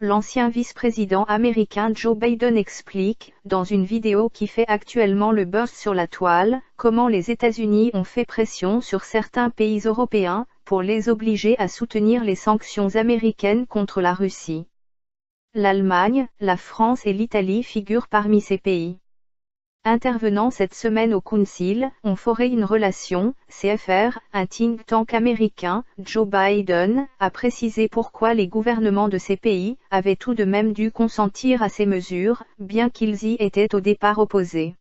L'ancien vice-président américain Joe Biden explique, dans une vidéo qui fait actuellement le buzz sur la toile, comment les États-Unis ont fait pression sur certains pays européens, pour les obliger à soutenir les sanctions américaines contre la Russie. L'Allemagne, la France et l'Italie figurent parmi ces pays. Intervenant cette semaine au Council on Foreign Relations, CFR, un think tank américain, Joe Biden a précisé pourquoi les gouvernements de ces pays avaient tout de même dû consentir à ces mesures, bien qu'ils y étaient au départ opposés.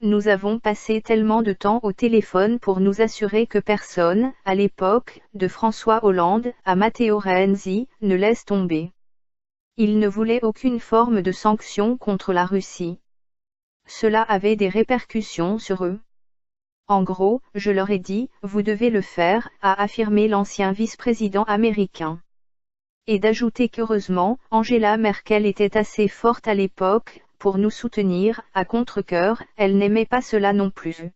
Nous avons passé tellement de temps au téléphone pour nous assurer que personne, à l'époque, de François Hollande à Matteo Renzi, ne laisse tomber. Il ne voulait aucune forme de sanction contre la Russie. Cela avait des répercussions sur eux. En gros, je leur ai dit, vous devez le faire, a affirmé l'ancien vice-président américain. Et d'ajouter qu'heureusement, Angela Merkel était assez forte à l'époque, pour nous soutenir, à contre-cœur, elle n'aimait pas cela non plus.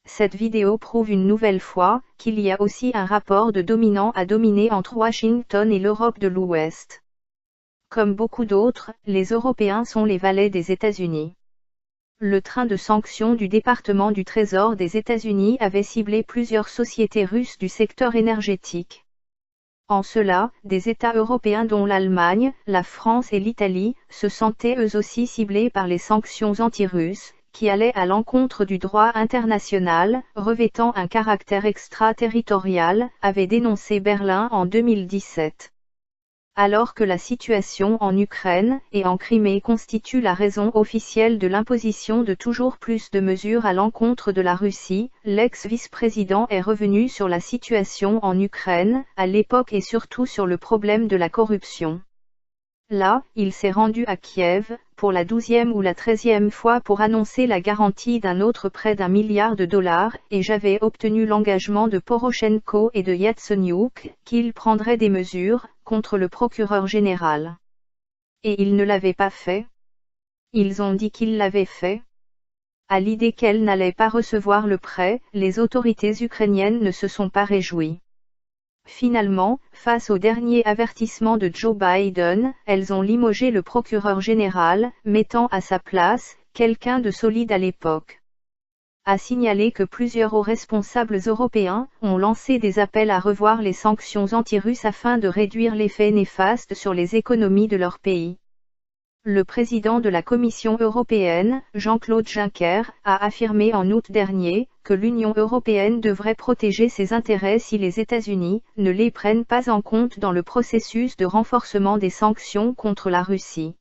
Cette vidéo prouve une nouvelle fois, qu'il y a aussi un rapport de dominant à dominer entre Washington et l'Europe de l'Ouest. Comme beaucoup d'autres, les Européens sont les valets des États-Unis. Le train de sanctions du département du Trésor des États-Unis avait ciblé plusieurs sociétés russes du secteur énergétique. En cela, des États européens dont l'Allemagne, la France et l'Italie, se sentaient eux aussi ciblés par les sanctions anti-russes, qui allaient à l'encontre du droit international, revêtant un caractère extraterritorial, avait dénoncé Berlin en 2017. Alors que la situation en Ukraine et en Crimée constitue la raison officielle de l'imposition de toujours plus de mesures à l'encontre de la Russie, l'ex-vice-président est revenu sur la situation en Ukraine, à l'époque et surtout sur le problème de la corruption. Là, il s'est rendu à Kiev, pour la 12e ou la 13e fois pour annoncer la garantie d'un autre prêt d'1 milliard de dollars, et j'avais obtenu l'engagement de Poroshenko et de Yatsenyuk, qu'ils prendraient des mesures, contre le procureur général. Et ils ne l'avaient pas fait. Ils ont dit qu'ils l'avaient fait. À l'idée qu'elles n'allaient pas recevoir le prêt, les autorités ukrainiennes ne se sont pas réjouies. Finalement, face au dernier avertissement de Joe Biden, elles ont limogé le procureur général, mettant à sa place quelqu'un de solide à l'époque. A signalé que plusieurs hauts responsables européens ont lancé des appels à revoir les sanctions anti-russes afin de réduire l'effet néfaste sur les économies de leur pays. Le président de la Commission européenne, Jean-Claude Juncker, a affirmé en août dernier que l'Union européenne devrait protéger ses intérêts si les États-Unis ne les prennent pas en compte dans le processus de renforcement des sanctions contre la Russie.